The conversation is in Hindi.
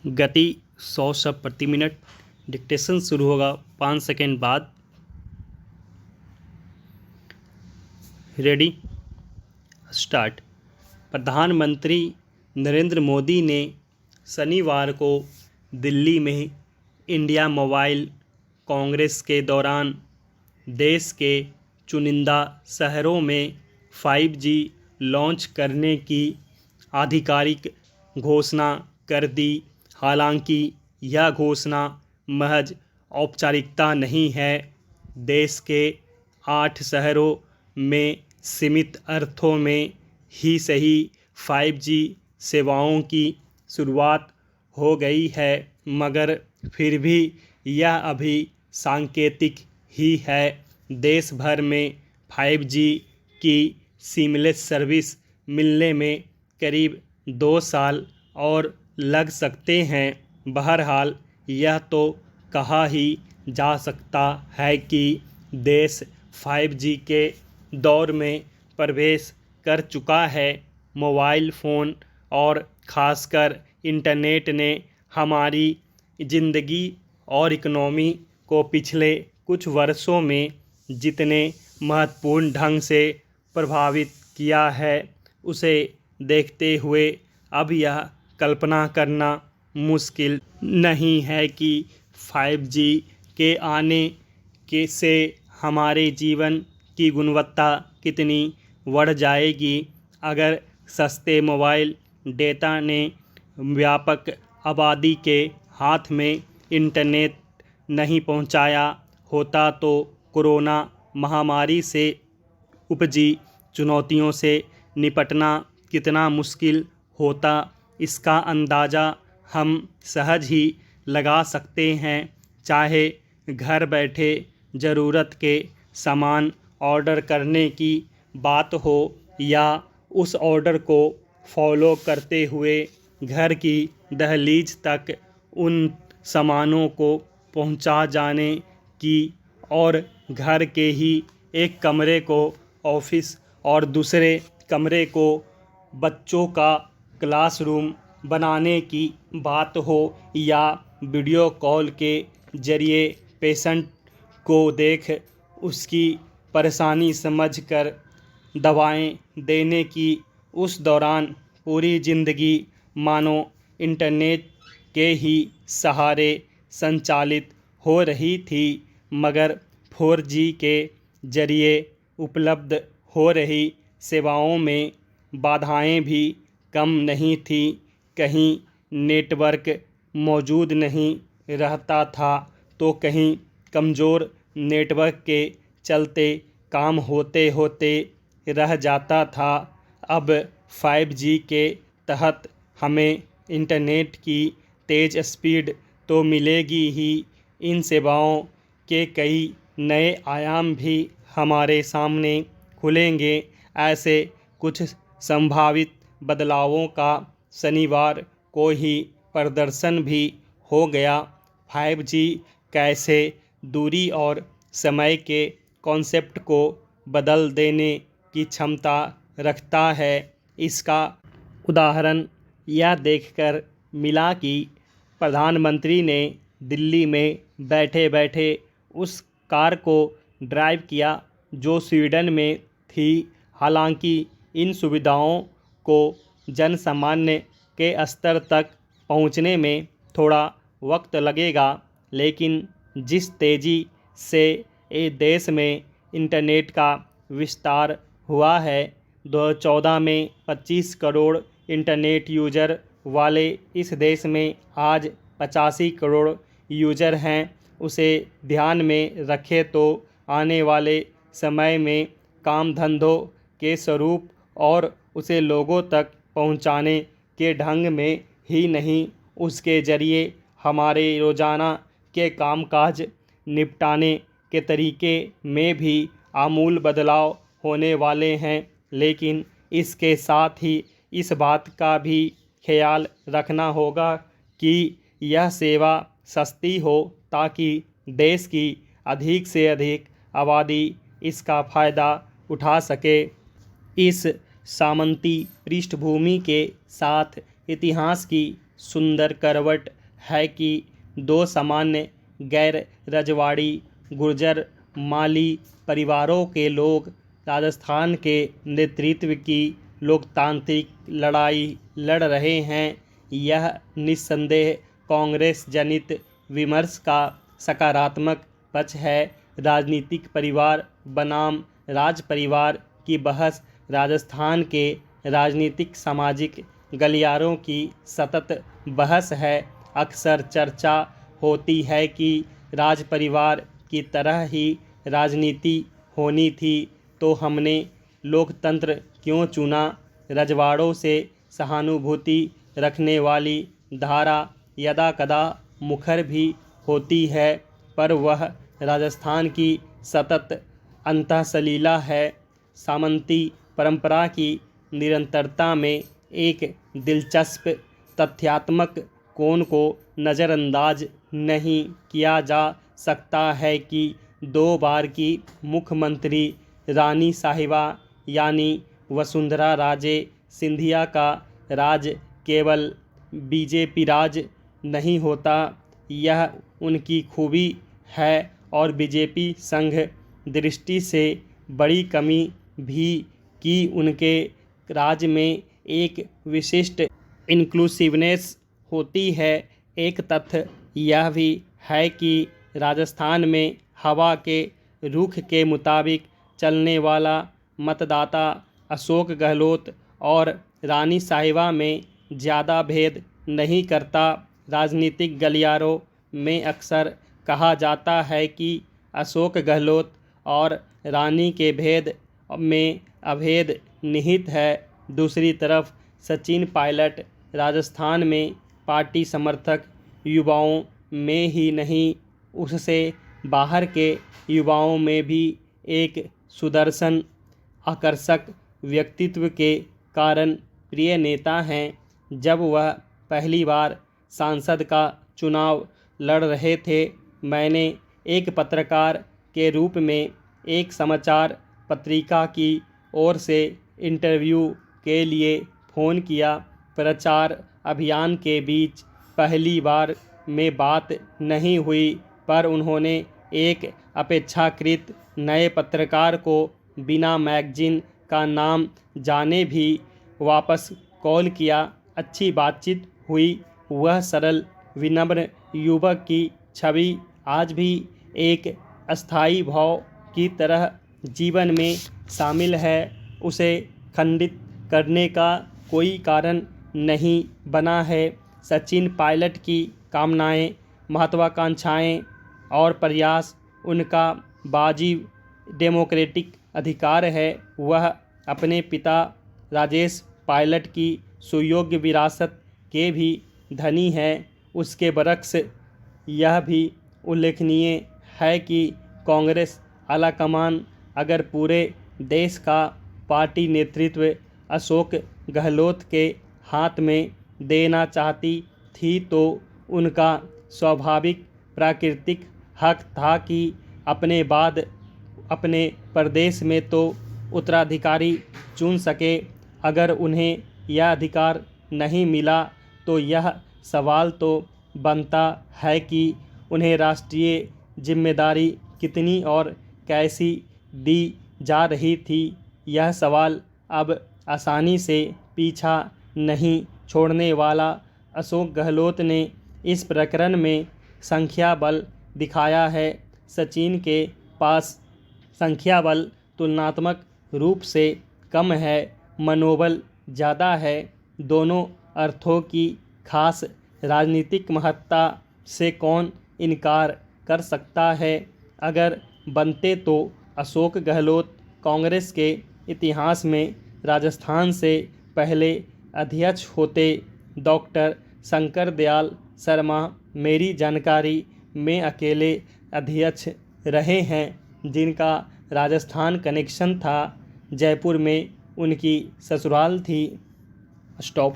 गति 100 शब्द प्रति मिनट। डिक्टेशन शुरू होगा 5 सेकेंड बाद। Ready, start. प्रधानमंत्री नरेंद्र मोदी ने शनिवार को दिल्ली में इंडिया मोबाइल कांग्रेस के दौरान देश के चुनिंदा शहरों में 5G लॉन्च करने की आधिकारिक घोषणा कर दी। हालांकि यह घोषणा महज औपचारिकता नहीं है। देश के 8 शहरों में सीमित अर्थों में ही सही 5G सेवाओं की शुरुआत हो गई है, मगर फिर भी यह अभी सांकेतिक ही है। देश भर में 5G की सीमलेस सर्विस मिलने में करीब 2 साल और लग सकते हैं। बहरहाल, यह तो कहा ही जा सकता है कि देश 5G के दौर में प्रवेश कर चुका है। मोबाइल फ़ोन और ख़ासकर इंटरनेट ने हमारी ज़िंदगी और इकनॉमी को पिछले कुछ वर्षों में जितने महत्वपूर्ण ढंग से प्रभावित किया है, उसे देखते हुए अब यह कल्पना करना मुश्किल नहीं है कि 5G के आने से हमारे जीवन की गुणवत्ता कितनी बढ़ जाएगी। अगर सस्ते मोबाइल डेटा ने व्यापक आबादी के हाथ में इंटरनेट नहीं पहुंचाया होता, तो कोरोना महामारी से उपजी चुनौतियों से निपटना कितना मुश्किल होता, इसका अंदाज़ा हम सहज ही लगा सकते हैं। चाहे घर बैठे ज़रूरत के सामान ऑर्डर करने की बात हो या उस ऑर्डर को फॉलो करते हुए घर की दहलीज तक उन सामानों को पहुंचा जाने की, और घर के ही एक कमरे को ऑफिस और दूसरे कमरे को बच्चों का क्लासरूम बनाने की बात हो, या वीडियो कॉल के ज़रिए पेशेंट को देख उसकी परेशानी समझकर दवाएं देने की। उस दौरान पूरी ज़िंदगी मानो इंटरनेट के ही सहारे संचालित हो रही थी, मगर 4G के ज़रिए उपलब्ध हो रही सेवाओं में बाधाएं भी कम नहीं थी। कहीं नेटवर्क मौजूद नहीं रहता था, तो कहीं कमज़ोर नेटवर्क के चलते काम होते होते रह जाता था। अब 5G के तहत हमें इंटरनेट की तेज़ स्पीड तो मिलेगी ही, इन सेवाओं के कई नए आयाम भी हमारे सामने खुलेंगे। ऐसे कुछ संभावित बदलावों का शनिवार को ही प्रदर्शन भी हो गया। 5G कैसे दूरी और समय के कॉन्सेप्ट को बदल देने की क्षमता रखता है, इसका उदाहरण यह देखकर मिला कि प्रधानमंत्री ने दिल्ली में बैठे बैठे उस कार को ड्राइव किया जो स्वीडन में थी। हालांकि इन सुविधाओं को जनसामान्य के स्तर तक पहुंचने में थोड़ा वक्त लगेगा, लेकिन जिस तेज़ी से देश में इंटरनेट का विस्तार हुआ है, 2014 में 25 करोड़ इंटरनेट यूज़र वाले इस देश में आज 85 करोड़ यूज़र हैं, उसे ध्यान में रखें तो आने वाले समय में काम धंधों के स्वरूप और उसे लोगों तक पहुंचाने के ढंग में ही नहीं, उसके ज़रिए हमारे रोज़ाना के कामकाज निपटाने के तरीके में भी आमूल बदलाव होने वाले हैं। लेकिन इसके साथ ही इस बात का भी ख्याल रखना होगा कि यह सेवा सस्ती हो, ताकि देश की अधिक से अधिक आबादी इसका फ़ायदा उठा सके। इस सामंती पृष्ठभूमि के साथ इतिहास की सुंदर करवट है कि दो सामान्य गैर रजवाड़ी गुर्जर माली परिवारों के लोग राजस्थान के नेतृत्व की लोकतांत्रिक लड़ाई लड़ रहे हैं। यह निस्संदेह कांग्रेस जनित विमर्श का सकारात्मक पक्ष है। राजनीतिक परिवार बनाम राज परिवार की बहस राजस्थान के राजनीतिक सामाजिक गलियारों की सतत बहस है। अक्सर चर्चा होती है कि राज परिवार की तरह ही राजनीति होनी थी तो हमने लोकतंत्र क्यों चुना। रजवाड़ों से सहानुभूति रखने वाली धारा यदा कदा मुखर भी होती है, पर वह राजस्थान की सतत अंतःसलीला है। सामंती परंपरा की निरंतरता में एक दिलचस्प तथ्यात्मक कोण को नज़रअंदाज नहीं किया जा सकता है कि 2 बार की मुख्यमंत्री रानी साहिबा यानी वसुंधरा राजे सिंधिया का राज केवल बीजेपी राज नहीं होता। यह उनकी खूबी है और बीजेपी संघ दृष्टि से बड़ी कमी भी कि उनके राज में एक विशिष्ट इंक्लूसिवनेस होती है। एक तथ्य यह भी है कि राजस्थान में हवा के रुख के मुताबिक चलने वाला मतदाता अशोक गहलोत और रानी साहिबा में ज़्यादा भेद नहीं करता। राजनीतिक गलियारों में अक्सर कहा जाता है कि अशोक गहलोत और रानी के भेद में अभेद निहित है। दूसरी तरफ सचिन पायलट राजस्थान में पार्टी समर्थक युवाओं में ही नहीं, उससे बाहर के युवाओं में भी एक सुदर्शन आकर्षक व्यक्तित्व के कारण प्रिय नेता हैं। जब वह पहली बार सांसद का चुनाव लड़ रहे थे, मैंने एक पत्रकार के रूप में एक समाचार पत्रिका की ओर से इंटरव्यू के लिए फ़ोन किया। प्रचार अभियान के बीच पहली बार में बात नहीं हुई, पर उन्होंने एक अपेक्षाकृत नए पत्रकार को बिना मैगजीन का नाम जाने भी वापस कॉल किया। अच्छी बातचीत हुई। वह सरल विनम्र युवक की छवि आज भी एक अस्थायी भाव की तरह जीवन में शामिल है। उसे खंडित करने का कोई कारण नहीं बना है। सचिन पायलट की कामनाएं, महत्वाकांक्षाएं और प्रयास उनका वाजिब डेमोक्रेटिक अधिकार है। वह अपने पिता राजेश पायलट की सुयोग्य विरासत के भी धनी है। उसके बरक्स यह भी उल्लेखनीय है कि कांग्रेस आलाकमान अगर पूरे देश का पार्टी नेतृत्व अशोक गहलोत के हाथ में देना चाहती थी तो उनका स्वाभाविक प्राकृतिक हक था कि अपने बाद अपने प्रदेश में तो उत्तराधिकारी चुन सके। अगर उन्हें यह अधिकार नहीं मिला तो यह सवाल तो बनता है कि उन्हें राष्ट्रीय जिम्मेदारी कितनी और कैसी दी जा रही थी। यह सवाल अब आसानी से पीछा नहीं छोड़ने वाला। अशोक गहलोत ने इस प्रकरण में संख्या बल दिखाया है। सचिन के पास संख्या बल तुलनात्मक रूप से कम है, मनोबल ज़्यादा है। दोनों अर्थों की खास राजनीतिक महत्ता से कौन इनकार कर सकता है। अगर बनते तो अशोक गहलोत कांग्रेस के इतिहास में राजस्थान से पहले अध्यक्ष होते। डॉक्टर शंकर दयाल शर्मा मेरी जानकारी में अकेले अध्यक्ष रहे हैं जिनका राजस्थान कनेक्शन था। जयपुर में उनकी ससुराल थी। स्टॉप।